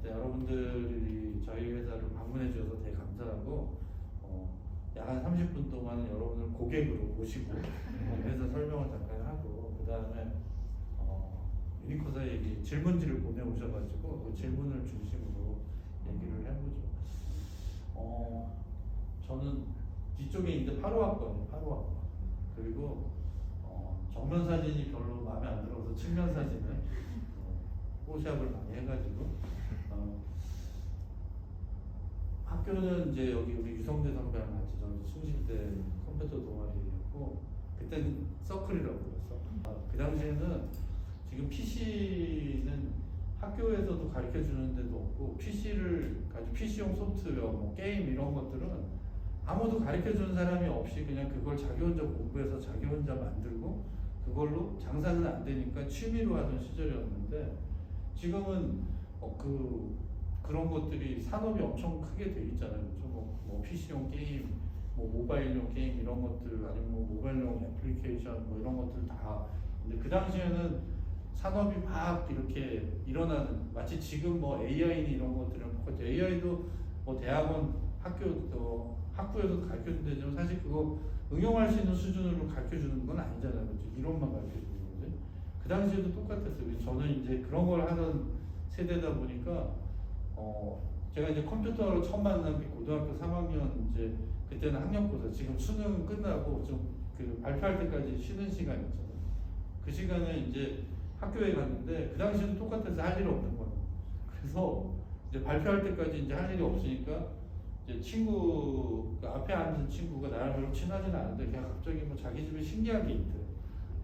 여러분들이 저희 회사를 방문해 주셔서 되게 감사하고, 약 한 30분 동안은 여러분을 고객으로 모시고 회사 설명을 잠깐 하고, 그 다음에 유니코사 얘기 질문지를 보내오셔가지고 그 질문을 중심으로 얘기를 해보죠. 저는 뒤쪽에 있는데 8호학번이에요. 8호학번. 그리고 정면 사진이 별로 마음에 안 들어서 측면 사진을 포샵을 많이 해가지고 학교는 이제 여기 우리 유성대 선배랑 같이 저는 숭실대 컴퓨터 동아리였고, 그때는 서클이라고 불렀어. 그 당시에는 지금 PC는 학교에서도 가르쳐 주는 데도 없고, PC를 가지고 PC용 소프트웨어, 뭐 게임 이런 것들은 아무도 가르쳐 주는 사람이 없이 그냥 그걸 자기 혼자 공부해서 자기 혼자 만들고 그걸로 장사는 안 되니까 취미로 하던 시절이었는데, 지금은 그런 것들이 산업이 엄청 크게 돼 있잖아요. 그렇죠? 뭐 PC용 게임, 뭐 모바일용 게임 이런 것들, 아니면 뭐 모바일용 애플리케이션 뭐 이런 것들 다. 근데 그 당시에는 산업이 막 이렇게 일어나는, 마치 지금 뭐 AI니 이런 것들은 AI도 뭐 대학원 학부에서 가르쳐 준다지만 사실 그거 응용할 수 있는 수준으로 가르쳐 주는 건 아니잖아요. 그렇죠? 이론만 가르쳐 주는 거지. 그 당시에도 똑같았어요. 저는 이제 그런 걸 하던 세대다 보니까 제가 이제 컴퓨터로 처음 만난 게 고등학교 3학년, 이제 그때는 학력고사, 지금 수능 끝나고 좀 그 발표할 때까지 쉬는 시간이었잖아요. 그 시간에 이제 학교에 갔는데 그 당시에도 똑같아서 할 일이 없는 거예요. 그래서 이제 발표할 때까지 이제 할 일이 없으니까 이제 친구, 그 앞에 앉은 친구가 나랑 별로 친하지는 않은데 그냥 갑자기 뭐 자기 집에 신기한 게 있대.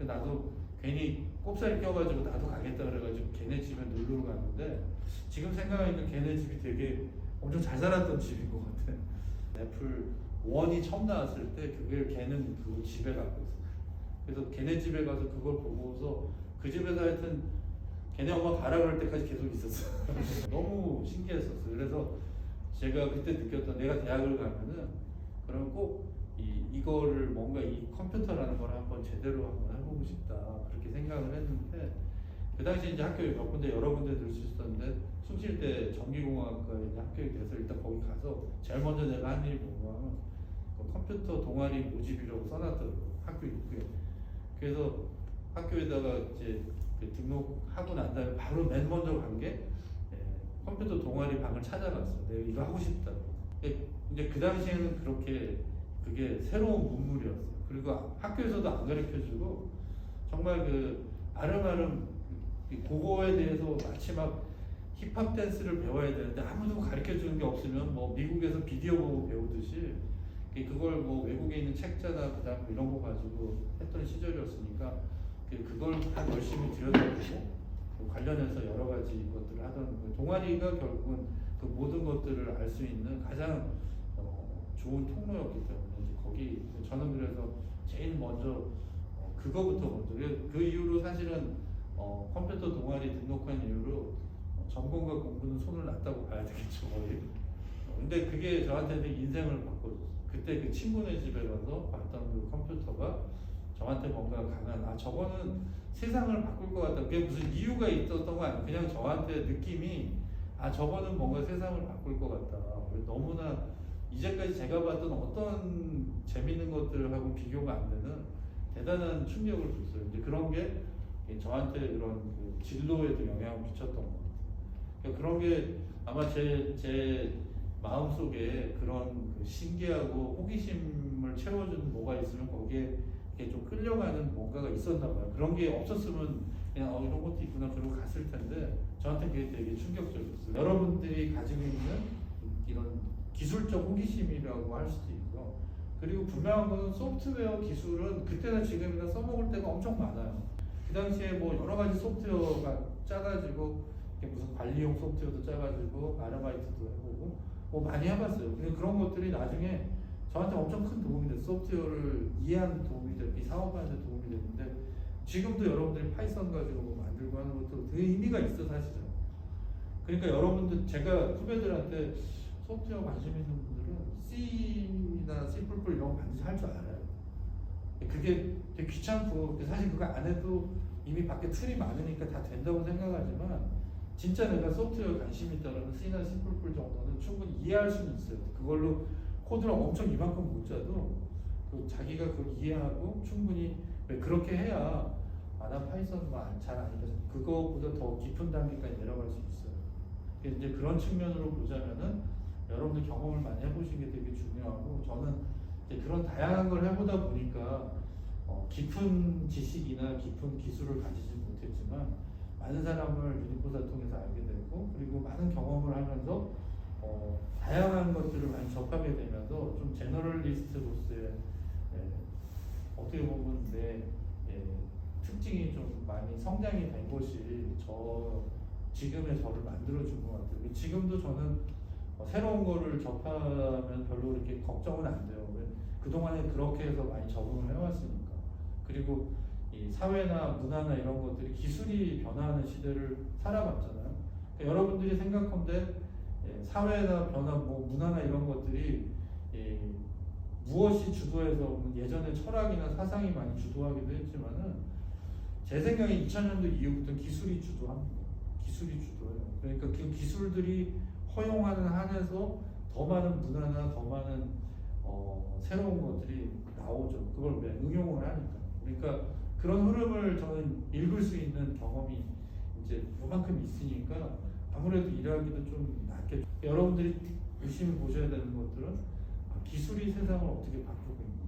나도 괜히 꼽사리 껴가지고 나도 가겠다 그래가지고 걔네 집에 놀러 갔는데, 지금 생각하니까 걔네 집이 되게 엄청 잘 살았던 집인 것 같아. 애플 1이 처음 나왔을 때 그걸 걔는 그걸 집에 갖고 있어. 그래서 걔네 집에 가서 그걸 보고서 그 집에서 하여튼 걔네 엄마 가라 그럴 때까지 계속 있었어. 너무 신기했었어. 그래서 제가 그때 느꼈던, 내가 대학을 가면은 그럼 꼭 이거를 뭔가 이 컴퓨터라는 걸 한번 제대로 한번 해보고 싶다, 그렇게 생각을 했는데, 그 당시 이제 학교에 몇 군데 여러 군데 들 수 있었는데 숭실대 전기공학과에 이제 합격이 돼서 일단 거기 가서 제일 먼저 내가 한 일이 뭐냐면 그 컴퓨터 동아리 모집이라고 써놨더라고, 학교 입구에. 그래서 학교에다가 이제 그 등록하고 난 다음에 바로 맨 먼저 간 게 컴퓨터 동아리 방을 찾아갔어. 내가 이거 하고 싶다고. 이제 그 당시에는 그게 새로운 문물이었어. 그리고 학교에서도 안 가르쳐주고 정말 그 아름아름 그거에 대해서 마치 막 힙합 댄스를 배워야 되는데 아무도 가르쳐주는 게 없으면 뭐 미국에서 비디오 보고 배우듯이 그걸 뭐 외국에 있는 책자나 그다음 이런 거 가지고 했던 시절이었으니까 그걸 다 열심히 들여다보고 관련해서 여러 가지 것들을 하던, 동아리가 결국은 그 모든 것들을 알 수 있는 가장 좋은 통로였기 때문에 이제 거기 저는 그래서 제일 먼저 그거부터 먼저, 그 이후로 사실은 컴퓨터 동아리 등록한 이후로 전공과 공부는 손을 놨다고 봐야 되겠죠, 거의. 근데 그게 저한테는 인생을 바꿔줬어요. 그때 그 친구네 집에 가서 봤던 그 컴퓨터가 저한테 뭔가 강한, 저거는 세상을 바꿀 것 같다. 그게 무슨 이유가 있었던 거 아니에요. 그냥 저한테 느낌이, 저거는 뭔가 세상을 바꿀 것 같다. 너무나 이제까지 제가 봤던 어떤 재밌는 것들하고 비교가 안 되는 대단한 충격을 줬어요. 이제 그런 게 저한테 그런 그 진로에도 영향을 미쳤던 것 같아요. 그러니까 그런 게 아마 제 마음속에 그런 그 신기하고 호기심을 채워주는 뭐가 있으면 거기에 이렇게 좀 끌려가는 뭔가가 있었나 봐요. 그런 게 없었으면 그냥 이런 것도 있구나 그러고 갔을 텐데, 저한테 그게 되게 충격적이었어요. 여러분들이 가지고 있는 이런 기술적 호기심이라고 할 수도 있고, 그리고 분명한 건 소프트웨어 기술은 그때나 지금이나 써먹을 때가 엄청 많아요. 그 당시에 뭐 여러 가지 소프트웨어가 짜가지고 무슨 관리용 소프트웨어도 짜가지고 아르바이트도 해보고 뭐 많이 해봤어요. 근데 그런 것들이 나중에 저한테 엄청 큰 도움이 됐어요. 소프트웨어를 이해하는 도움이 됐고 이 사업하는 데 도움이 됐는데, 지금도 여러분들이 파이썬 가지고 뭐 만들고 하는 것도 되게 의미가 있어 사실은. 그러니까 여러분들 제가 후배들한테 소프트웨어 관심 있는 분들은 C나 C++ 이런 거 반드시 할 줄 알아요. 그게 되게 귀찮고 사실 그거 안 해도 이미 밖에 틀이 많으니까 다 된다고 생각하지만 진짜 내가 소프트웨어 관심이 있다면 C나 C++ 정도는 충분히 이해할 수는 있어요. 그걸로 코드를 엄청 이만큼 못 짜도 그 자기가 그걸 이해하고 충분히 왜 그렇게 해야 나 파이썬 잘 아니까 그거보다 더 깊은 단계까지 내려갈 수 있어요. 이제 그런 측면으로 보자면은 여러분들 경험을 많이 해보신 게 되게 중요하고 저는 이제 그런 다양한 걸 해보다 보니까 깊은 지식이나 깊은 기술을 가지지 못했지만 많은 사람을 유니코사 통해서 알게 되고 그리고 많은 경험을 하면서 다양한 것들을 많이 접하게 되면서 좀 제너럴리스트로서의 어떻게 보면 내 특징이 좀 많이 성장이 된 것이 지금의 저를 만들어준 것 같아요. 지금도 저는 새로운 거를 접하면 별로 이렇게 걱정은 안 돼요. 그동안에 그렇게 해서 많이 적응을 해왔으니까. 그리고 이 사회나 문화나 이런 것들이 기술이 변화하는 시대를 살아봤잖아요. 그러니까 여러분들이 생각한데 사회나 변화, 뭐 문화나 이런 것들이 무엇이 주도해서 예전에 철학이나 사상이 많이 주도하기도 했지만은 제 생각에 2000년도 이후부터 기술이 주도합니다. 기술이 주도해요. 그러니까 그 기술들이 허용하는 한에서 더 많은 문화나 더 많은 새로운 것들이 나오죠. 그걸 왜 응용을 하니까. 그러니까 그런 흐름을 저는 읽을 수 있는 경험이 이제 요만큼 있으니까 아무래도 일하기도 좀 낫겠죠. 여러분들이 열심히 보셔야 되는 것들은 기술이 세상을 어떻게 바꾸고 있는가.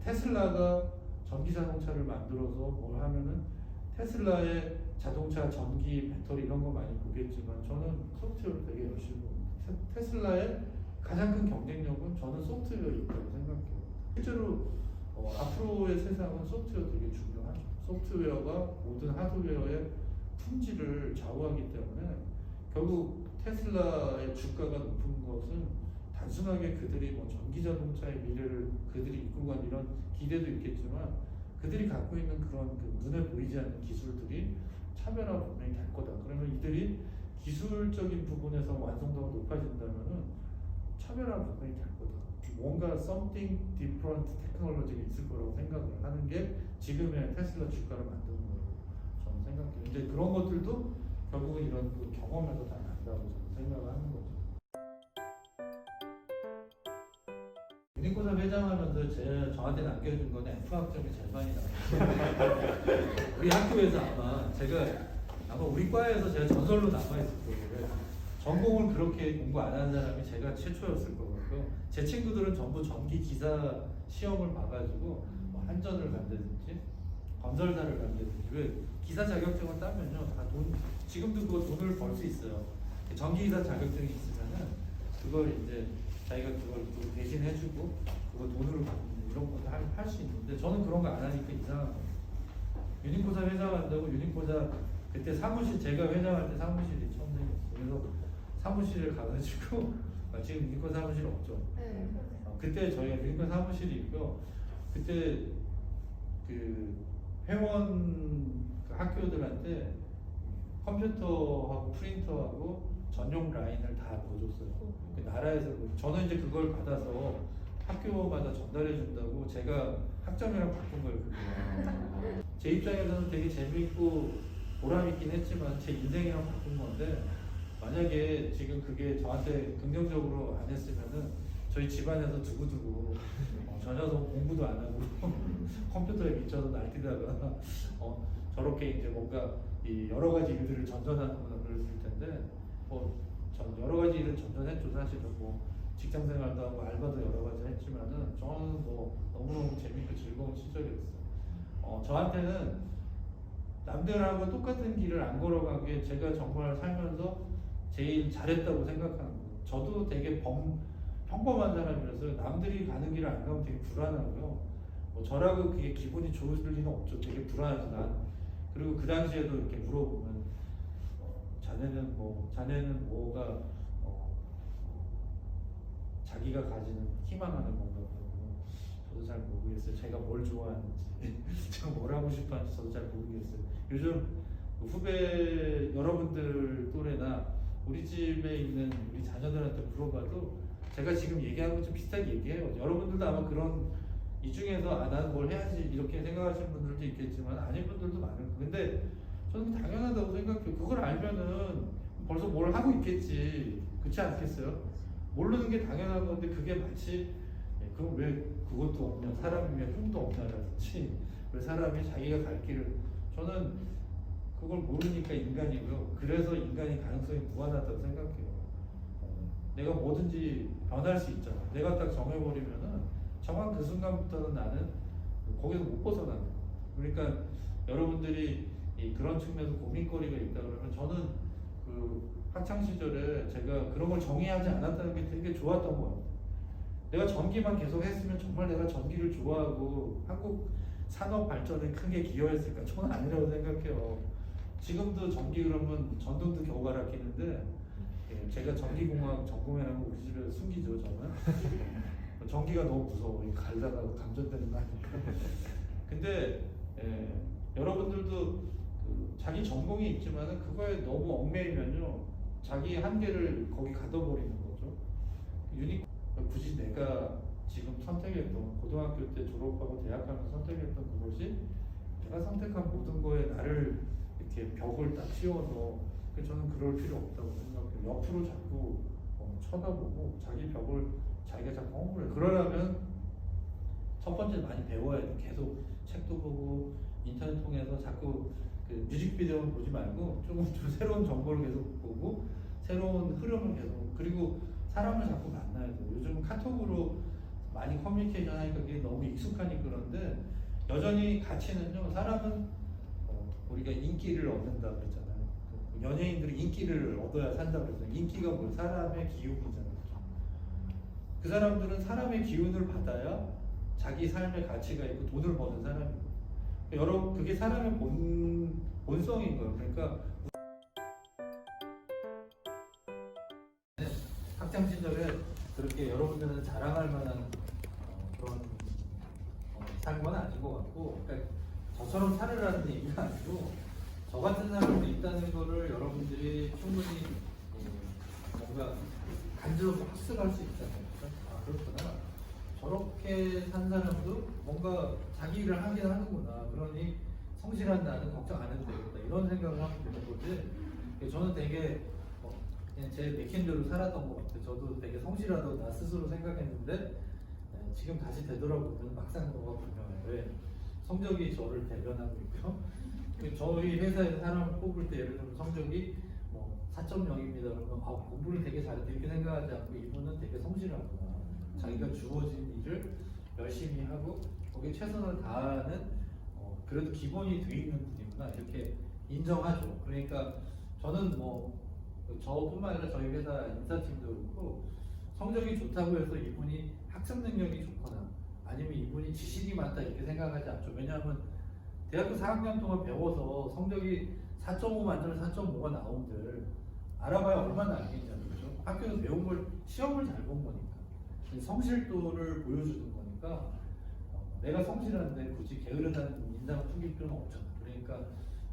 테슬라가 전기 자동차를 만들어서 뭘 하면은 테슬라의 자동차 전기 배터리 이런 거 많이 보겠지만 저는 소프트웨어를 되게 열심히 봅니다. 테슬라의 가장 큰 경쟁력은 저는 소프트웨어에 있다고 생각해요. 실제로 앞으로의 세상은 소프트웨어 되게 중요하죠. 소프트웨어가 모든 하드웨어의 품질을 좌우하기 때문에 결국 테슬라의 주가가 높은 것은 단순하게 그들이 뭐 전기자동차의 미래를 그들이 이끌고 간 이런 기대도 있겠지만 그들이 갖고 있는 그런 그 눈에 보이지 않는 기술들이 차별화가 분명히 될 거다. 그러면 이들이 기술적인 부분에서 완성도가 높아진다면은 차별화가 분명히 될 거다. 뭔가 something different 테크놀로지가 있을 거라고 생각을 하는 게 지금의 테슬라 주가를 만드는 거라고 저는 생각해요. 이제 그런 것들도 결국은 이런 그 경험에서 다 난다고 저는 생각을 하는 거죠. 유니코사 회장하면서 저한테 남겨준 거는 F 학점이 제일 많이 나와요. 우리 학교에서 아마 우리 과에서 제가 전설로 남아있을 거예요. 전공을 그렇게 공부 안 하는 사람이 제가 최초였을 거고요. 제 친구들은 전부 전기 기사 시험을 봐가지고 뭐 한전을 간다든지 건설사를 간다든지 왜 기사 자격증을 따면요 다 지금도 그거 돈을 벌 수 있어요. 전기 기사 자격증이 있으면은 그걸 이제 자기가 그걸 대신 해주고 그거 돈으로 받는 이런 것도 할 수 있는데 저는 그런 거 안 하니까 이상한 거예요. 유니코사 회장한다고 유니코사 그때 제가 회장할 때 사무실이 처음 생겼어요. 그래서 사무실을 가가지고 지금 유니코사 사무실 없죠. 네. 그때 저희가 유니코사 사무실이 있고 그때 그 회원 그 학교들한테 컴퓨터하고 프린터하고 전용 라인을 다 넣어줬어요. 그 나라에서 저는 이제 그걸 받아서 학교마다 전달해 준다고 제가 학점이랑 바꾼 거예요. 그게. 제 입장에서는 되게 재미있고 보람 있긴 했지만 제 인생이랑 바꾼 건데 만약에 지금 그게 저한테 긍정적으로 안 했으면은 저희 집안에서 두고두고 저 녀석 공부도 안 하고 컴퓨터에 미쳐서 날뛰다가 저렇게 이제 뭔가 이 여러 가지 일들을 전전하거나 그랬을 텐데 전 여러 가지 일을 전전했죠. 사실은 뭐 직장 생활도 하고 알바도 여러 가지 했지만은 저는 뭐 너무너무 재밌고 즐거운 시절이었어요. 저한테는 남들하고 똑같은 길을 안 걸어간 게 제가 정말 살면서 제일 잘했다고 생각하는 거예요. 저도 되게 평범한 사람이라서 남들이 가는 길을 안 가면 되게 불안하고요. 저라고 그게 기분이 좋을 리는 없죠. 되게 불안하죠. 그리고 그 당시에도 이렇게 물어보면 자네는 뭐가 자기가 가지는 희망하는 건가 그러고 저도 잘 모르겠어요. 제가 뭘 좋아하는지, 제가 뭘 하고 싶어하는지 저도 잘 모르겠어요. 요즘 후배 여러분들 또래나 우리 집에 있는 우리 자녀들한테 물어봐도 제가 지금 얘기하는 거 좀 비슷하게 얘기해요. 여러분들도 아마 그런 이 중에서 난 뭘 해야지 이렇게 생각하시는 분들도 있겠지만 아닌 분들도 많을 거예요. 근데 저는 당연하다고 생각해요. 그걸 알면은 벌써 뭘 하고 있겠지. 그렇지 않겠어요? 모르는 게 당연한 건데 그게 마치 그럼 왜 그것도 없냐, 사람이 왜 꿈도 없냐라든지 왜 사람이 자기가 갈 길을, 저는 그걸 모르니까 인간이고요. 그래서 인간이 가능성이 무한하다고 생각해요. 내가 뭐든지 변할 수 있잖아. 내가 딱 정해버리면은 정한 그 순간부터는 나는 거기서 못 벗어나는 거예요. 그러니까 여러분들이 그런 측면에서 고민거리가 있다 그러면 저는 그 학창 시절에 제가 그런 걸 정의하지 않았다는 게 되게 좋았던 것 같아요. 내가 전기만 계속 했으면 정말 내가 전기를 좋아하고 한국 산업 발전에 크게 기여했을까? 저는 아니라고 생각해요. 지금도 전기 그러면 전등도 겨우 갈아 끼는데 제가 전기공학 전공해라고 우리 집에서 숨기죠. 저는 전기가 너무 무서워. 갈다가 감전되는 거 아니까. 근데 여러분들도 자기 전공이 있지만은 그거에 너무 얽매이면요 자기 한계를 거기 가둬버리는 거죠. 굳이 내가 지금 선택했던 고등학교 때 졸업하고 대학 가면서 선택했던 그것이 내가 선택한 모든 거에 나를 이렇게 벽을 딱 씌워서 저는 그럴 필요 없다고 생각해요. 옆으로 자꾸 쳐다보고 자기 벽을 자기가 자꾸 허물어요. 그러려면 첫 번째 많이 배워야 돼. 계속 책도 보고 인터넷 통해서 자꾸 그 뮤직비디오는 보지 말고 조금 새로운 정보를 계속 보고 새로운 흐름을 계속, 그리고 사람을 자꾸 만나야 돼요. 요즘 카톡으로 많이 커뮤니케이션 하니까 그게 너무 익숙하니 그런데 여전히 가치는요, 사람은 우리가 인기를 얻는다 그랬잖아요. 연예인들이 인기를 얻어야 산다 그랬잖아요. 인기가 뭐 사람의 기운이잖아요. 그 사람들은 사람의 기운을 받아야 자기 삶의 가치가 있고 돈을 버는 사람이에요. 여러분, 그게 사람의 본성인 거예요. 그러니까 학창 시절에 그렇게 여러분들은 자랑할 만한 그런 삶은 아닌 것 같고, 그러니까 저처럼 살으라는 얘기가 아니고 저 같은 사람도 있다는 거를 여러분들이 충분히 뭔가 간접적으로 학습할 수 있잖아요. 아, 그렇구나. 저렇게 산 사람도 뭔가 자기 일을 하긴 하는구나. 그러니 성실한 나는 걱정 안 해도 되겠다. 이런 생각을 하면 되는 거지. 저는 되게 그냥 제 맥힌대로 살았던 것 같아요. 저도 되게 성실하다고 나 스스로 생각했는데 지금 다시 되돌아보면 막상 뭐가 분명해요. 왜? 성적이 저를 대변하고 있고요. 저희 회사에서 사람을 뽑을 때 예를 들면 성적이 뭐 4.0입니다. 그러면 공부를 되게 잘했다 이렇게 생각하지 않고 이분은 되게 성실하구나. 자기가 주어진 일을 열심히 하고 거기에 최선을 다하는 그래도 기본이 돼 있는 분이구나 이렇게 인정하죠. 그러니까 저는 뭐 저뿐만 아니라 저희 회사 인사팀도 그렇고 성적이 좋다고 해서 이분이 학습 능력이 좋거나 아니면 이분이 지식이 많다 이렇게 생각하지 않죠. 왜냐하면 대학교 4학년 동안 배워서 성적이 4.5 만점에 4.5가 나온들 알아봐야 얼마나 알겠냐는 거죠. 학교에서 배운 걸 시험을 잘 본 거니까 성실도를 보여주는 거니까 내가 성실한데 굳이 게으르다는 인상을 풍길 필요는 없잖아. 그러니까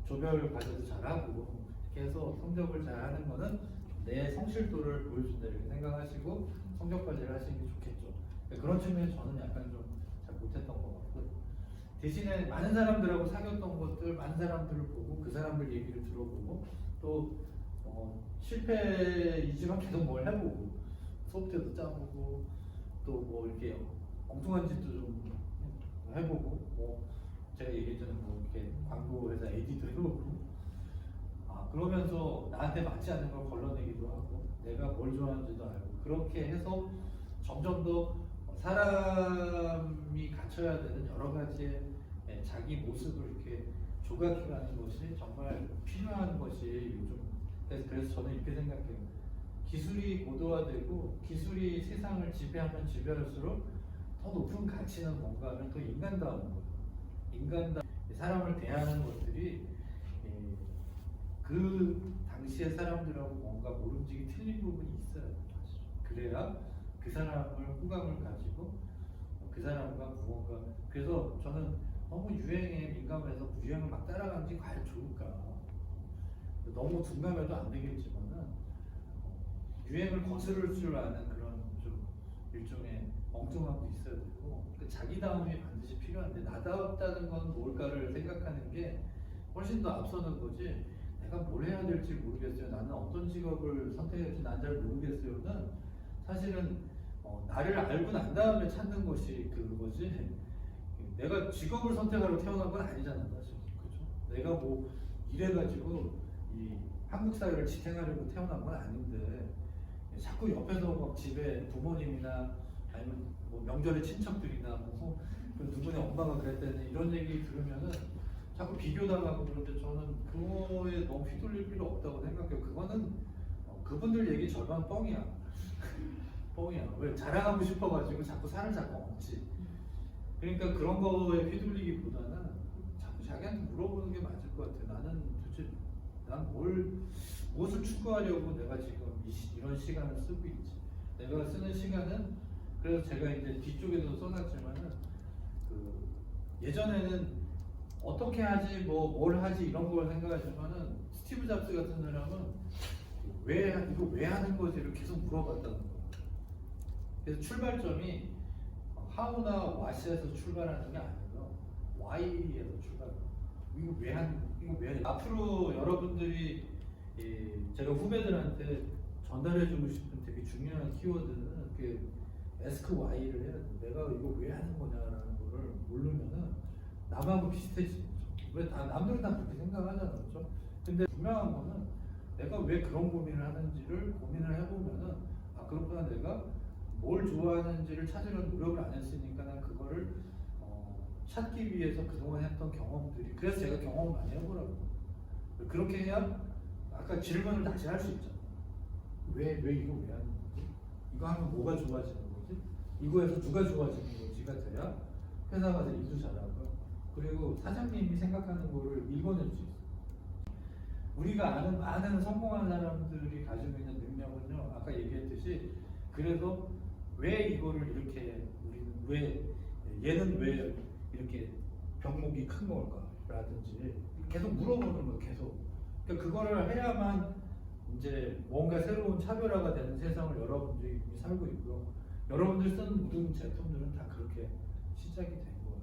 조별 과제도 잘하고 이렇게 해서 성적을 잘하는 거는 내 성실도를 보여준다 이렇게 생각하시고 성적 관리를 하시는 게 좋겠죠. 그런 측면에서 저는 약간 좀 잘 못했던 것 같고, 대신에 많은 사람들하고 사귀었던 것들, 많은 사람들을 보고 그 사람들 얘기를 들어보고 또 실패이지만 계속 뭘 해보고 수업 때도 짜보고 또 뭐 이렇게 엉뚱한 짓도 좀 해보고 뭐 제가 얘기했잖아요. 뭐 이렇게 광고 회사 AD도 해보고 그러면서 나한테 맞지 않는 걸 걸러내기도 하고 내가 뭘 좋아하는지도 알고 그렇게 해서 점점 더 사람이 갖춰야 되는 여러 가지의 자기 모습을 이렇게 조각해가는 것이 정말 필요한 것이 요즘. 그래서 저는 이렇게 생각해요. 기술이 고도화되고 기술이 세상을 지배하면 지배할수록 더 높은 가치는 뭔가 하면 또 인간다운 거예요. 인간다운 사람을 대하는 것들이 그 당시의 사람들하고 뭔가 모름지기 틀린 부분이 있어요. 그래야 그 사람을 호감을 가지고 그 그 사람과 무언가. 그래서 저는 너무 유행에 민감해서 유행을 막 따라가는 게 과연 좋을까? 너무 둔감해도 안 되겠지만은 유행을 거스를 줄 아는 그런 좀 일종의 엉뚱함도 있어야 되고, 그 자기다움이 반드시 필요한데, 나다웠다는 건 뭘까를 생각하는 게 훨씬 더 앞서는 거지. 내가 뭘 해야 될지 모르겠어요, 나는 어떤 직업을 선택해야 될지 난 잘 모르겠어요는 사실은 나를 알고 난 다음에 찾는 것이 그거지. 내가 직업을 선택하러 태어난 건 아니잖아 사실. 그죠? 내가 뭐 이래가지고 이 한국 사회를 지탱하려고 태어난 건 아닌데, 자꾸 옆에서 막 집에 부모님이나 아니면 뭐 명절에 친척들이나 그 누구네 엄마가 그랬다는 이런 얘기 들으면은 자꾸 비교당하고. 그런데 저는 그거에 너무 휘둘릴 필요 없다고 생각해요. 그거는 그분들 얘기 절반 뻥이야. 뻥이야. 왜 자랑하고 싶어가지고 자꾸 살을 자꾸 얹지. 그러니까 그런 거에 휘둘리기보다는 자꾸 자기한테 물어보는 게 맞을 것 같아. 나는 도대체 난 무엇을 추구하려고 내가 지금 이런 시간을 쓰고 있지. 내가 쓰는 시간은, 그래서 제가 이제 뒤쪽에도 써놨지만은 그 예전에는 어떻게 하지 뭘 하지 이런 걸 생각하지만은 스티브 잡스 같은 사람은 이거 왜 하는 거지를 계속 물어봤다는 거야. 그래서 출발점이 하우나 왓에서 출발하는 게 아니라 Y에서 출발해요. 이거 왜 앞으로 여러분들이 제가 후배들한테 전달해주고 싶은 되게 중요한 키워드는 그 Ask Why를 해야 돼. 내가 이거 왜 하는 거냐라는 거를 모르면은 남하고 비슷해지죠. 왜 남들은 다 그렇게 생각하잖아, 그렇죠? 근데 분명한 거는 내가 왜 그런 고민을 하는지를 고민을 해보면은, 그렇구나, 내가 뭘 좋아하는지를 찾으려는 노력을 안 했으니까 난 그거를 찾기 위해서 그동안 했던 경험들이, 그래서 제가 경험을 많이 해보라고. 그렇게 해야 아까 질문을 다시 할 수 있잖아. 왜 이거 왜 하는 거지? 이거 하면 뭐가 좋아지는 거지? 이거에서 누가 좋아지는 거지가 돼야 회사 가서 일도 잘하고, 그리고 사장님이 생각하는 거를 읽어낼 수 있어. 우리가 아는 많은 성공한 사람들이 가지고 있는 능력은요, 아까 얘기했듯이, 그래서 왜 이거를 이렇게 얘는 왜 이렇게 병목이 큰 걸까라든지 계속 물어보는 거예요. 계속. 그러니까 그거를 해야만 이제 뭔가 새로운 차별화가 되는 세상을 여러분들이 이미 살고 있고요. 여러분들 쓰는 모든 제품들은 다 그렇게 시작이 된 거예요.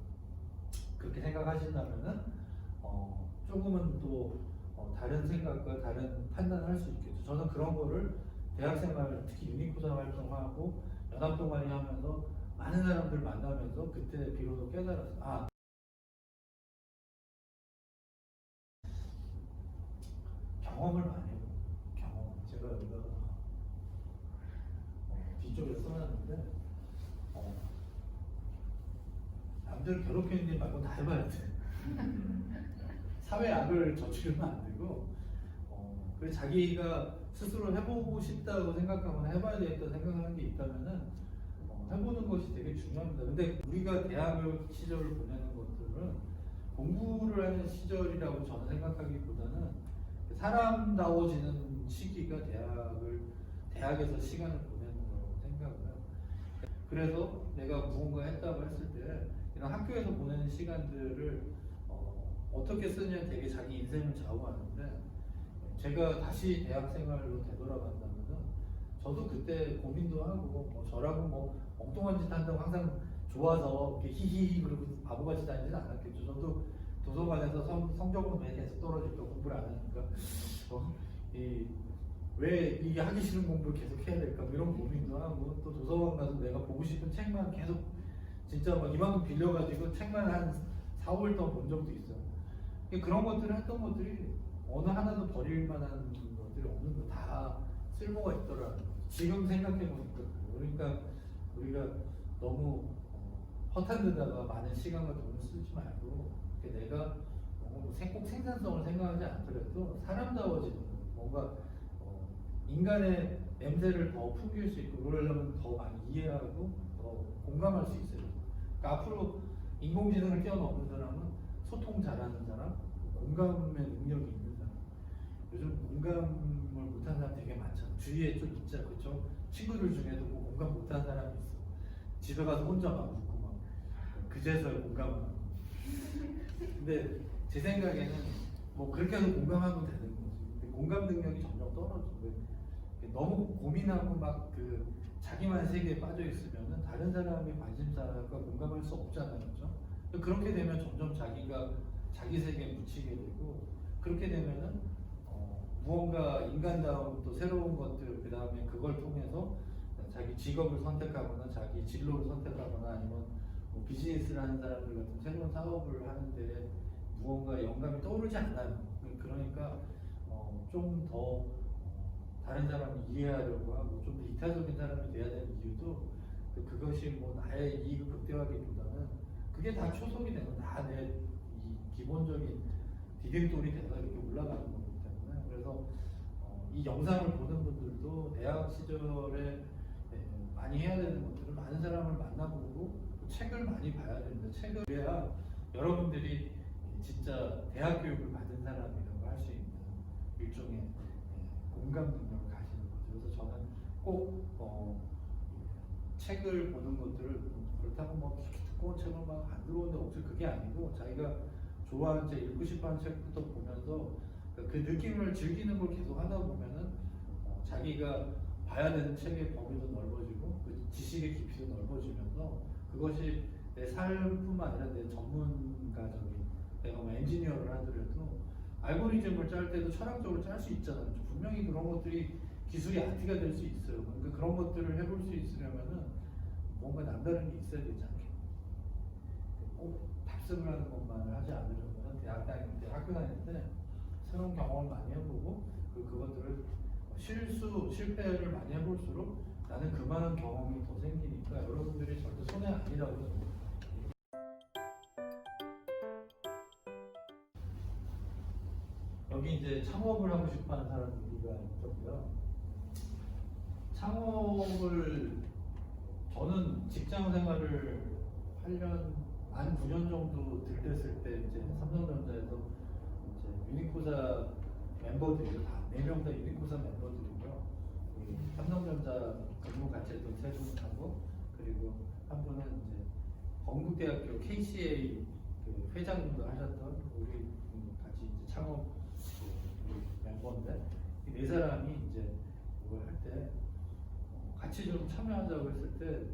그렇게 생각하신다면은 조금은 또 다른 생각과 다른 판단을 할 수 있겠죠. 저는 그런 거를 대학생활, 특히 유니코사 활동하고 연합동아리 하면서 많은 사람들 만나면서 그때 비로소 깨달았어요. 경험을 많이 해요. 제가 여기다가 뒤쪽에 써놨는데, 남들 괴롭히는 일 말고 다 해봐야 돼. 사회 악을 저지르면 안 되고, 그래서 자기가 스스로 해보고 싶다고 생각하거나 해봐야 되겠다 생각하는 게 있다면은 해보는 것이 되게 중요합니다. 근데 우리가 대학을 시절을 보내는 것들은 공부를 하는 시절이라고 저는 생각하기보다는 사람다워지는 시기가 대학에서 시간을 보내는 거라고 생각을 해요. 그래서 내가 무언가 했다고 했을 때 이런 학교에서 보내는 시간들을 어떻게 쓰냐 되게 자기 인생을 좌우하는데, 제가 다시 대학 생활로 되돌아간다면은 저도 그때 고민도 하고 저라고 엉뚱한 짓 한다고 항상 좋아서 이렇게 히히히 그러고 바보같이 다니지는 않았겠죠. 저도 도서관에서 성적은 왜 계속 떨어질까, 공부를 안 하니까 왜 이게 하기 싫은 공부를 계속 해야 될까, 이런 고민도 하고, 또 도서관 가서 내가 보고 싶은 책만 계속 진짜 이만큼 빌려가지고 책만 한 4, 5일 동안 본 적도 있어요. 그런 것들을 했던 것들이 어느 하나도 버릴 만한 것들이 없는 거, 다 쓸모가 있더라고요. 지금 생각해보니까. 그러니까 우리가 너무 허탄 데다가 많은 시간과 돈을 쓰지 말고, 내가 꼭 생산성을 생각하지 않더라도 사람다워지는 뭔가 인간의 냄새를 더 풍길 수 있고, 그러려면 더 많이 이해하고 더 공감할 수 있어요. 그러니까 앞으로 인공지능을 뛰어넘는 사람은 소통 잘하는 사람, 공감의 능력이 있는 사람. 요즘 공감을 못하는 사람 되게 많잖아. 주위에 좀 있잖아, 그렇죠? 친구들 중에도 공감 못하는 사람이 있어. 집에 가서 혼자 막 웃고 막 그제서야 공감을 하고. 근데 제 생각에는 뭐 그렇게 해서 공감하면 되는 거지. 근데 공감 능력이 점점 떨어져. 너무 고민하고 막 그 자기만 세계에 빠져 있으면은 다른 사람의 관심사가 공감할 수 없잖아요, 그렇죠? 그렇게 되면 점점 자기가 자기 세계에 묻히게 되고, 그렇게 되면은 무언가 인간다운 또 새로운 것들, 그 다음에 그걸 통해서 자기 직업을 선택하거나 자기 진로를 선택하거나 아니면 뭐 비즈니스를 하는 사람들 같은 새로운 사업을 하는데 무언가 영감이 떠오르지 않아요. 그러니까 좀 더 다른 사람을 이해하려고 하고 좀 더 이타적인 사람이 돼야 되는 이유도 그것이 뭐 나의 이익을 극대화하기보다는 그게 다 초석이 되는 다 내 이 기본적인 디딤돌이 돼서 이렇게 올라가는 거기 때문에, 그래서 이 영상을 보는 분들도 대학 시절에 많이 해야 되는 것들은 많은 사람을 만나보고 또 책을 많이 봐야 되는데, 책을 해야 여러분들이 진짜 대학 교육을 받은 사람이라고 할 수 있는 일종의 공감 능력을 가지는 거죠. 그래서 저는 꼭 책을 보는 것들을 그렇다고 뭐 두꺼운 책을 막 안 들어오는데 없을, 그게 아니고 자기가 좋아하는 책, 읽고 싶어하는 책부터 보면서 그 느낌을 즐기는 걸 계속 하다 보면은 자기가 봐야 되는 책의 범위도 넓어지고 그 지식의 깊이도 넓어지면서 그것이 내 삶뿐만 아니라 내 전문가적인, 내가 뭐 엔지니어를 하더라도 알고리즘을 짤 때도 철학적으로 짤 수 있잖아요. 분명히 그런 것들이 기술이 아트가 될 수 있어요. 그러니까 그런 것들을 해볼 수 있으려면은 뭔가 남다른 게 있어야 되지 않겠나. 꼭 답습을 하는 것만을 하지 않으려면 대학 다닐 때, 학교 다닐 때 새로운 경험을 많이 해보고 그것들을 실패를 많이 해볼수록 나는 그만한 경험이 더 생기니까 여러분들이 절대 손해 아니라고 생각해요. 여기 이제 창업을 하고 싶어하는 사람들이 있었고요. 창업을 저는 직장 생활을 8년, 9년 정도 들렸을 때 이제 삼성전자에서 이제 유니코사 멤버들이 다 4명 다 유니코사 멤버들이고요. 삼성전자 근무 같이 했던 세 분하고, 그리고 한 분은 이제 건국대학교 KCA 그 회장님도 하셨던 우리 같이 이제 창업 멤버인데, 이 4사람이 이제 이걸 할 때 같이 좀 참여하자고 했을 때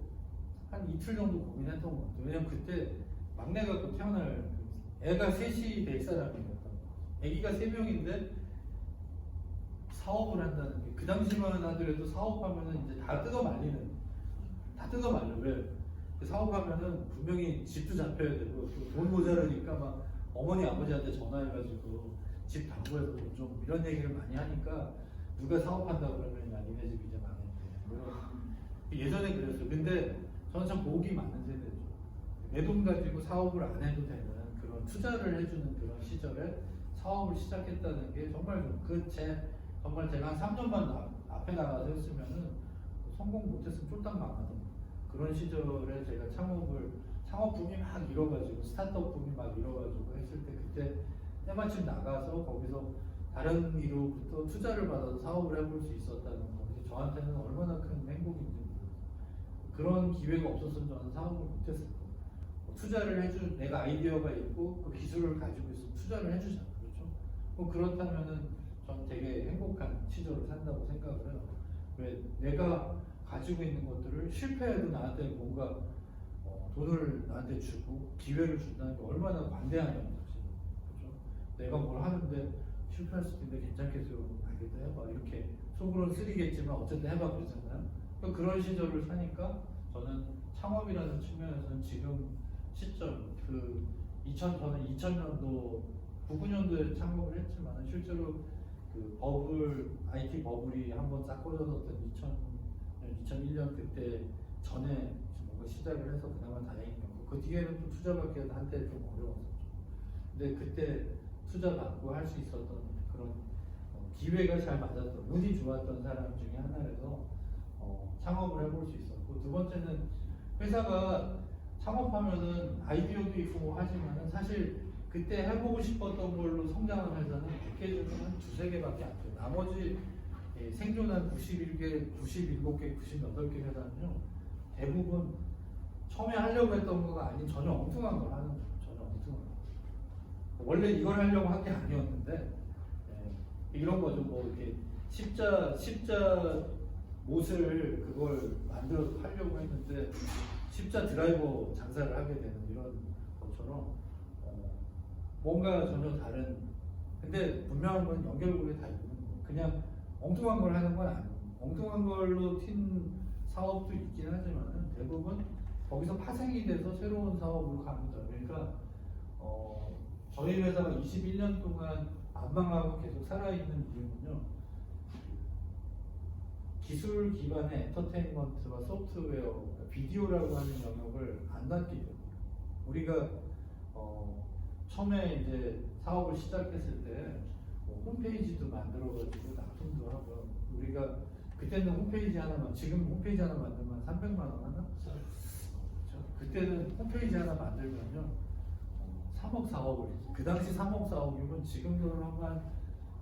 한 이틀 정도 고민했던 것 같아요. 왜냐면 그때 막내가 곧 태어날, 애가 셋이 될 사람이었던, 애기가 3명인데 사업을 한다는 게, 그 당시만 하더라도 사업하면은 이제 다 뜯어 말리는, 다 뜯어 말려. 왜? 그 사업하면은 분명히 집도 잡혀야 되고 또 돈 모자라니까 막 어머니 아버지한테 전화해가지고 집 담보해서 좀 이런 얘기를 많이 하니까, 누가 사업한다고 그러면 야 니네 집 이제 망했대. 예전에 그랬어요. 근데 저는 참 복이 많은 세대죠. 내 돈 가지고 사업을 안 해도 되는 그런 투자를 해주는 그런 시절에 사업을 시작했다는 게 정말 정말 제가 한 3년만 앞에 나가서 했으면은 성공 못했으면 쫄딱 망하던 그런 시절에 제가 창업 붐이 막 일어가지고 스타트업 붐이 막 일어가지고 했을 때, 그때 때마침 나가서 거기서 다른 이로부터 투자를 받아서 사업을 해볼 수 있었다는 것이 저한테는 얼마나 큰 행복인지 모르겠어요. 그런 기회가 없었으면 저는 사업을 못했을 거예요. 투자를 내가 아이디어가 있고 그 기술을 가지고 있으면 투자를 해주잖아요. 그렇죠? 그렇다면은 저는 되게 행복한 시절을 산다고 생각을 해요. 왜 내가 가지고 있는 것들을 실패해도 나한테 뭔가 돈을 나한테 주고 기회를 준다는 게 얼마나 관대하냐는 사실. 그렇죠? 내가 뭘 하는데 실패할 수도 있는데 괜찮겠어요? 알겠다, 해봐. 이렇게 속으로는 쓰리겠지만 어쨌든 해봐 그러잖아요. 그런 시절을 사니까 저는 창업이라는 측면에서는 지금 시점 저는 2000년도 99년도에 창업을 했지만 실제로 그 IT 버블이 한번 싹 꺼져졌던 2001년 그때 전에 뭔가 시작을 해서 그나마 다행인 거고, 그 뒤에는 또 투자받기 한때 좀 어려웠었죠. 근데 그때 투자받고 할 수 있었던 그런 기회가 잘 맞았던, 운이 좋았던 사람 중에 하나라서 창업을 해볼 수 있었고, 두 번째는 회사가 창업하면은 아이디어도 있고 하지만은 사실 그때 해보고 싶었던 걸로 성장한 회사는 패키지는 한 2~3개밖에 안 돼요. 나머지 생존한 91개, 97개, 98개 회사는요, 대부분 처음에 하려고 했던 거가 아닌 전혀 엉뚱한 걸 하는 거예요. 전혀 엉뚱한 거. 원래 이걸 하려고 한 게 아니었는데 이런 거죠. 뭐 이렇게 십자 못을 그걸 만들어서 팔려고 했는데 십자 드라이버 장사를 하게 되는 이런 것처럼 뭔가 전혀 다른. 근데 분명한 건 연결고리에 다 있는 거. 그냥 엉뚱한 걸 하는 건 아니고 엉뚱한 걸로 튄 사업도 있긴 하지만 대부분 거기서 파생이 돼서 새로운 사업으로 갑니다. 그러니까 저희 회사가 21년 동안 안 망하고 계속 살아있는 이유는요. 기술 기반의 엔터테인먼트와 소프트웨어, 비디오라고 하는 영역을 안 놨기 때문에 우리가 처음에 이제 사업을 시작했을 때뭐 홈페이지도 만들어가지고 납품도 하고 우리가 그때는 홈페이지 하나만 지금 홈페이지 하나 만들면 300만 원 하나? 그때는 홈페이지 하나 만들면요 3억 4억을 그 당시 3억 4억이면 지금 돈으로 한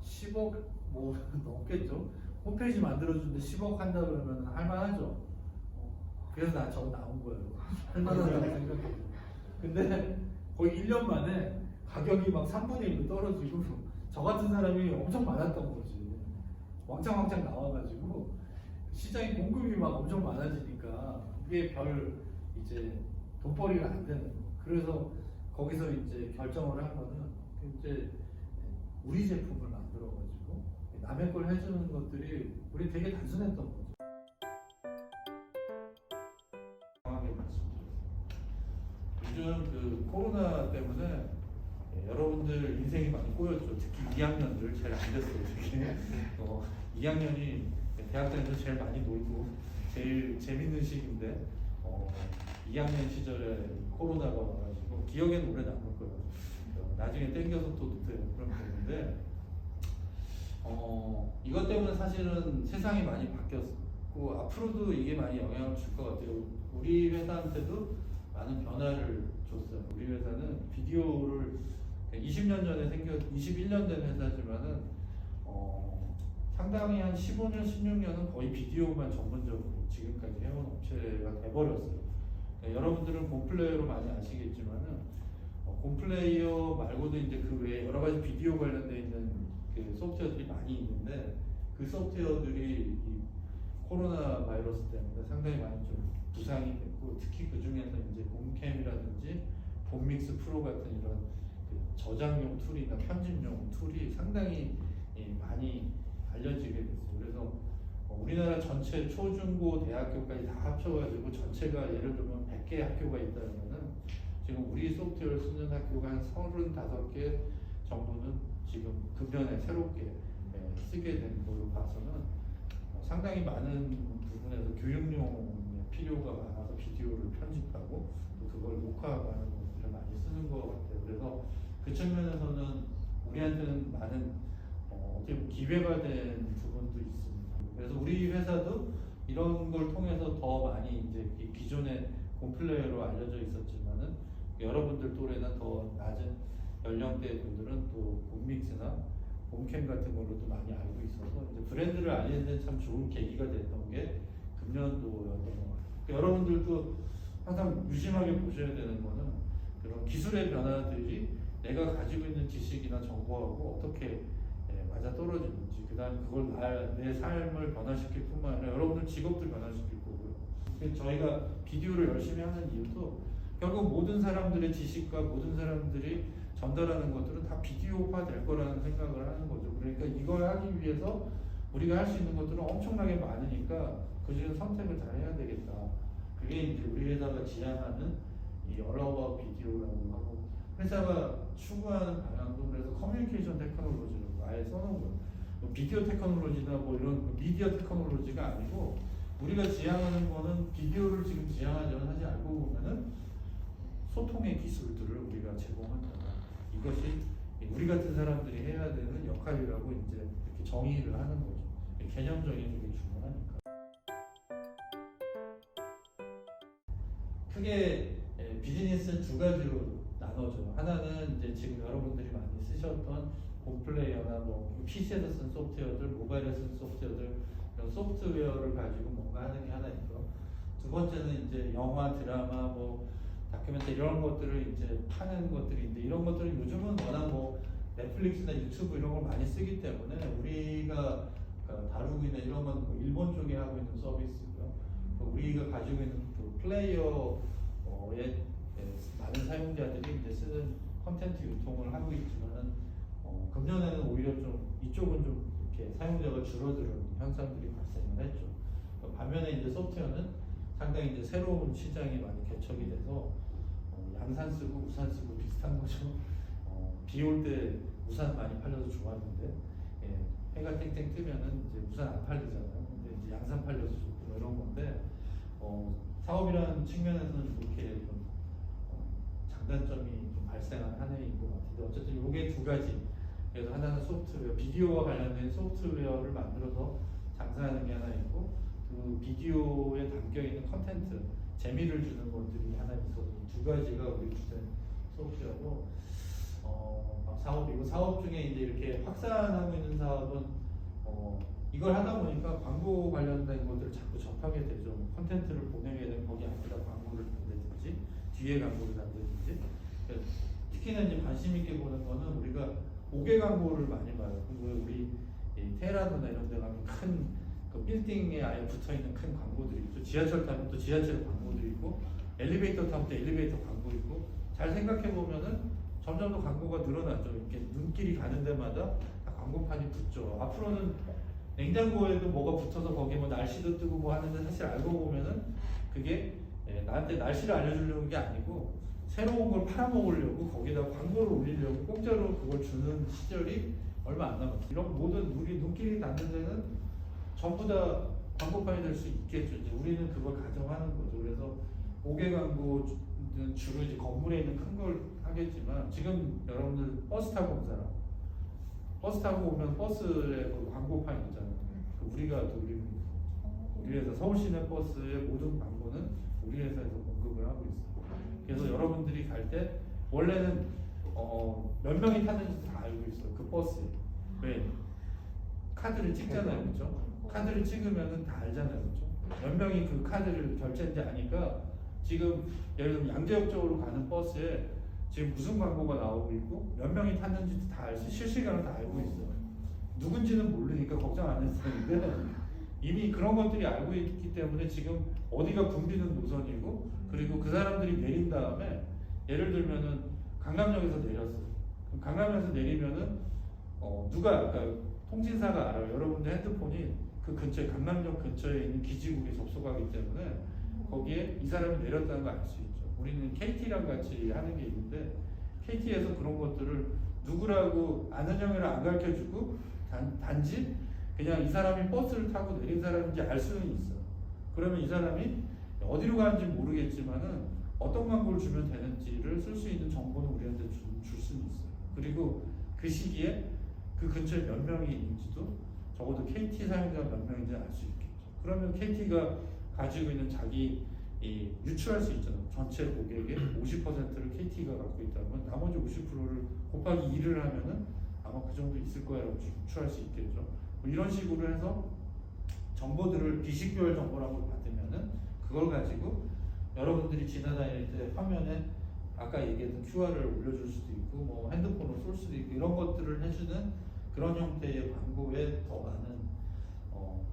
10억 뭐 넘겠죠. 홈페이지 만들어주는데 10억 한다 그러면 할만하죠. 그래서 나 저거 나온 거예요. 할만하다고 생각해요. 근데 거의 1년 만에 가격이 막 3분의 1로 떨어지고 저 같은 사람이 엄청 많았던 거지. 왕창 나와가지고 시장에 공급이 막 엄청 많아지니까 이게 별 이제 돈벌이가 안 되는 거. 그래서 거기서 이제 결정을 한 거는 이제 우리 제품을 만들어가지고 남의 걸 해주는 것들이 우리 되게 단순했던 거죠. 정확하게 말씀드렸습니다. 요즘 그 코로나 때문에 여러분들 인생이 많이 꼬였죠. 특히 2학년들 제일 안 됐어요. 되게 2학년이 대학 다니면서 제일 많이 놀고 제일 재밌는 시기인데 2학년 시절에 코로나가 와가지고 기억에는 오래 남을 거예요. 나중에 땡겨서 또 그러면 되는데 이것 때문에 사실은 세상이 많이 바뀌었고 앞으로도 이게 많이 영향을 줄 것 같아요. 우리 회사한테도 많은 변화를 줬어요. 우리 회사는 비디오를 20년 전에 21년 된 회사지만은 상당히 한 15년, 16년은 거의 비디오만 전문적으로 지금까지 해온 업체가 돼버렸어요. 그러니까 여러분들은 곰플레이어로 많이 아시겠지만은 곰플레이어 말고도 이제 그 외에 여러 가지 비디오 관련돼 있는 그 소프트웨어들이 많이 있는데 그 소프트웨어들이 이 코로나 바이러스 때문에 상당히 많이 좀 부상이 됐고 특히 그 중에서 이제 봄캠이라든지 봄믹스 프로 같은 이런 그 저장용 툴이나 편집용 툴이 상당히 많이 알려지게 됐어요. 그래서 우리나라 전체 초중고 대학교까지 다 합쳐가지고 전체가 예를 들면 100개 학교가 있다면은 지금 우리 소프트웨어를 쓰는 학교가 한 35개 정도는 지금 금년에 새롭게 쓰게 된 걸로 봐서는 상당히 많은 부분에서 교육용에 필요가 많아서 비디오를 편집하고 또 그걸 녹화하고 하는 것들을 많이 쓰는 것 같아요. 그래서 그 측면에서는 우리한테는 많은 어떻게 보면 기회가 된 부분도 있습니다. 그래서 우리 회사도 이런 걸 통해서 더 많이 이제 기존의 곰플레이어로 알려져 있었지만은 여러분들 또래나 더 낮은 연령대 분들은 또 봄믹스나 봄캠 같은 걸로도 많이 알고 있어서 이제 브랜드를 알리는 참 좋은 계기가 됐던 게 금년도였던 것 같아요. 여러분들도 항상 유심하게 보셔야 되는 거는 그런 기술의 변화들이 내가 가지고 있는 지식이나 정보하고 어떻게 맞아 떨어지는지, 그다음 그걸 내 삶을 변화시킬 뿐만 아니라 여러분들 직업도 변화시킬 거고요. 저희가 비디오를 열심히 하는 이유도 결국 모든 사람들의 지식과 모든 사람들이 전달하는 것들은 다 비디오화 될 거라는 생각을 하는 거죠. 그러니까 이걸 하기 위해서 우리가 할 수 있는 것들은 엄청나게 많으니까 그중에 선택을 잘 해야 되겠다. 그게 이제 우리 회사가 지향하는 이 얼어버 비디오라고 하고 회사가 추구하는 방향도 그래서 커뮤니케이션 테크놀로지라고 아예 써놓은 거예요. 뭐 비디오 테크놀로지나 뭐 이런 미디어 테크놀로지가 아니고 우리가 지향하는 거는 비디오를 지금 지향하지만 사실 알고 보면은 소통의 기술들을 우리가 제공한다. 이것이 우리 같은 사람들이 해야 되는 역할이라고 이제 이렇게 정의를 하는 거죠. 개념적인 게 중요하니까. 크게 비즈니스는 두 가지로 나눠져요. 하나는 이제 지금 여러분들이 많이 쓰셨던 곰플레이어나 뭐 PC에서 쓴 소프트웨어들, 모바일에서 쓴 소프트웨어들, 이런 소프트웨어를 가지고 뭔가 하는 게 하나 있고, 두 번째는 이제 영화, 드라마, 뭐 다큐멘터리 이런 것들을 이제 파는 것들인데 이런 것들은 요즘은 워낙 뭐 넷플릭스나 유튜브 이런 걸 많이 쓰기 때문에 우리가 다루고 있는 이런 건 뭐 일본 쪽에 하고 있는 서비스고요. 또 우리가 가지고 있는 그 플레이어의 많은 사용자들이 이제 쓰는 컨텐츠 유통을 하고 있지만은 금년에는 오히려 좀 이쪽은 좀 이렇게 사용자가 줄어드는 현상들이 발생을 했죠. 반면에 이제 소프트웨어는 상당히 이제 새로운 시장이 많이 개척이 돼서 양산 쓰고 우산 쓰고 비슷한 거죠. 비 올 때 우산 많이 팔려서 좋았는데 해가 땡땡 뜨면은 이제 우산 안 팔리잖아요. 근데 이제 양산 팔려서 좋고 뭐 이런 건데 사업이라는 측면에서는 이렇게 좀 장단점이 좀 발생한 한 해인 것 같은데 어쨌든 요게 두 가지. 그래서 하나는 소프트웨어, 비디오와 관련된 소프트웨어를 만들어서 장사하는 게 하나 있고 그 비디오에 담겨 있는 컨텐츠, 재미를 주는 것들이 하나 있어서 두 가지가 우리 주된 소프트웨어고 사업이고 사업 중에 이제 이렇게 확산하고 있는 사업은 이걸 하다 보니까 광고 관련된 것들을 자꾸 접하게 되죠. 컨텐츠를 보내게 되면 거기 앞에다 광고를 단다든지 뒤에 광고를 단다든지 특히나 이제 관심 있게 보는 거는 우리가 옥외 광고를 많이 봐요. 그리고 우리 테헤란이나 이런 데 가면 큰 그 빌딩에 아예 붙어 있는 큰 광고들이 있죠. 지하철 타면 또 지하철 광고들이 있고 엘리베이터 타면 또 엘리베이터 광고 있고 잘 생각해 보면은 점점 더 광고가 늘어나죠. 이렇게 눈길이 가는 데마다 다 광고판이 붙죠. 앞으로는 냉장고에도 뭐가 붙어서 거기에 뭐 날씨도 뜨고 뭐 하는데 사실 알고 보면은 그게 나한테 날씨를 알려주려는 게 아니고 새로운 걸 팔아먹으려고 거기다 광고를 올리려고 공짜로 그걸 주는 시절이 얼마 안 남았어요. 이런 모든 우리 눈길이 닿는 데는 전부 다 광고판이 될 수 있겠죠. 이제 우리는 그걸 가정하는 거죠. 그래서 5개 광고는 주로 이제 건물에 있는 큰 걸 하겠지만 지금 여러분들 버스 타고 온 사람, 버스 타고 오면 버스에 그 광고판 있잖아요. 우리가 또 우리 회사 서울시내 버스의 모든 광고는 우리 회사에서 공급을 하고 있어요. 그래서 여러분들이 갈 때 원래는 몇 명이 탔는지 다 알고 있어요. 그 버스에. 왜? 카드를 찍잖아요. 그렇죠? 카드를 찍으면은 다 알잖아요. 그렇죠? 몇 명이 그 카드를 결제인지 아니까 지금 예를 들면 양재역 쪽으로 가는 버스에 지금 무슨 광고가 나오고 있고 몇 명이 탔는지 다 알수 실시간으로 다 알고 있어요. 누군지는 모르니까 걱정 안 했었는데 이미 그런 것들이 알고 있기 때문에 지금 어디가 붐비는 노선이고 그리고 그 사람들이 내린 다음에 예를 들면은 강남역에서 내렸어요. 그럼 강남역에서 내리면은 누가 아까 통신사가 알아요. 여러분들 핸드폰이 그 근처에 강남역 근처에 있는 기지국에 접속하기 때문에 거기에 이 사람이 내렸다는 걸 알 수 있죠. 우리는 KT랑 같이 하는 게 있는데 KT에서 그런 것들을 누구라고 아는 형이라 안 가르쳐주고 단지 그냥 이 사람이 버스를 타고 내린 사람인지 알 수는 있어요. 그러면 이 사람이 어디로 가는지 모르겠지만은 어떤 광고를 주면 되는지를 쓸 수 있는 정보는 우리한테 줄 수는 있어요. 그리고 그 시기에 그 근처에 몇 명이 있는지도 적어도 KT 사용자가 몇 명인지 알 수 있겠죠. 그러면 KT가 가지고 있는 자기 유추할 수 있잖아요. 전체 고객의 50%를 KT가 갖고 있다면 나머지 50%를 곱하기 2를 하면은 아마 그 정도 있을 거라고 유추할 수 있겠죠. 뭐 이런 식으로 해서 정보들을 비식별 정보라고 받으면은 그걸 가지고 여러분들이 지나다닐 때 화면에 아까 얘기했던 QR을 올려줄 수도 있고 뭐 핸드폰으로 쏠 수도 있고 이런 것들을 해주는 그런 형태의 광고에 더 많은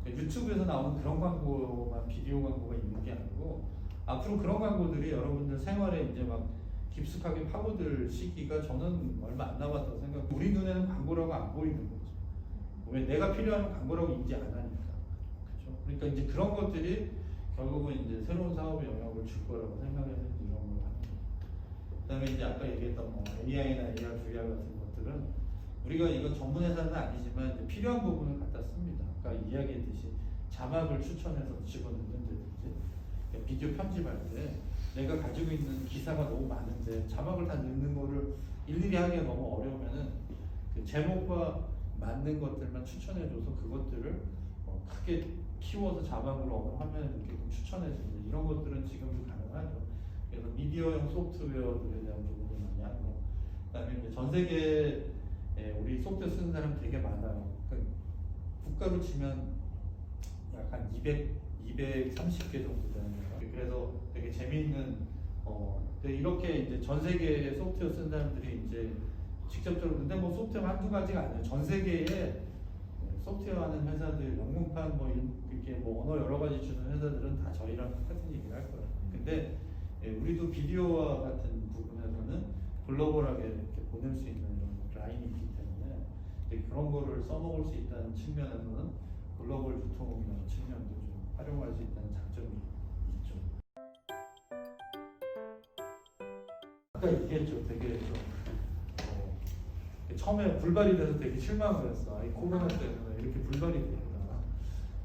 유튜브에서 나오는 그런 광고만 비디오 광고가 있는 게 아니고 앞으로 그런 광고들이 여러분들 생활에 이제 막 깊숙하게 파고들 시기가 저는 얼마 안 남았다고 생각해요. 우리 눈에는 광고라고 안 보이는 거죠. 왜 내가 필요한 광고라고 인지 안 하니까. 그렇죠? 그러니까 이제 그런 것들이 결국은 이제 새로운 사업에 영향을 줄 거라고 생각해서 이런 걸 하는 거예요. 그다음에 이제 아까 얘기했던 뭐 AI나 AR, VR 같은 것들은 우리가 이건 전문 회사는 아니지만 이제 필요한 부분을 갖다 씁니다. 아까 이야기했듯이 자막을 추천해서 집어넣는다든지 비디오 편집할 때 내가 가지고 있는 기사가 너무 많은데 자막을 다 넣는 거를 일일이 하기가 너무 어려우면은 그 제목과 맞는 것들만 추천해줘서 그것들을 크게 키워서 자막으로 어느 화면에 넣게끔 추천해주는 이런 것들은 지금도 가능하죠. 그래서 미디어형 소프트웨어들에 대한 부분을 많이 하는 거. 그다음에 이제 전 세계에 우리 소프트웨어 쓰는 사람 되게 많아요. 그러니까 국가로 치면 약 한 230개 정도 되는 그래서 되게 재미있는 근데 이렇게 이제 전 세계에 소프트웨어 쓴 사람들이 이제 직접적으로 근데 뭐 소프트웨어 한두 가지가 아니에요. 전 세계에 소프트웨어 하는 회사들, 영문판 뭐 이렇게 뭐 언어 여러 가지 주는 회사들은 다 저희랑 똑같은 얘기를 할 거예요. 근데 우리도 비디오와 같은 부분에서는 글로벌하게 이렇게 보낼 수 있는 이런 라인이 있기 때문에 이제 그런 거를 써먹을 수 있다는 측면에서는 글로벌 유통이라는 측면도 좀 활용할 수 있다는 장점이 있죠. 아까 얘기했죠. 되게 좀 처음에 불발이 돼서 되게 실망을 했어. 이 코로나 때문에 이렇게 불발이 되구나.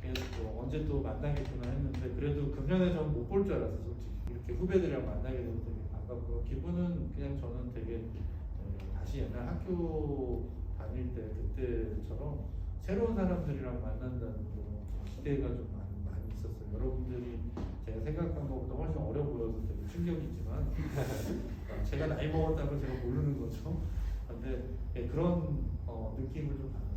그래서 또 언제 또 만나겠구나 했는데 그래도 금년에 전 못 볼 줄 알았어, 솔직히. 이렇게 후배들이랑 만나게 돼서 되게 반갑고 기분은 그냥 저는 되게 다시 옛날 학교 다닐 때 그때처럼 새로운 사람들이랑 만난다는 그런 기대가 좀 많이 있었어요. 여러분들이 제가 생각한 것보다 훨씬 어려 보여서 되게 충격이지만 제가 나이 먹었다고 제가 모르는 거죠. 근데 그런 느낌을 좀 받았어요.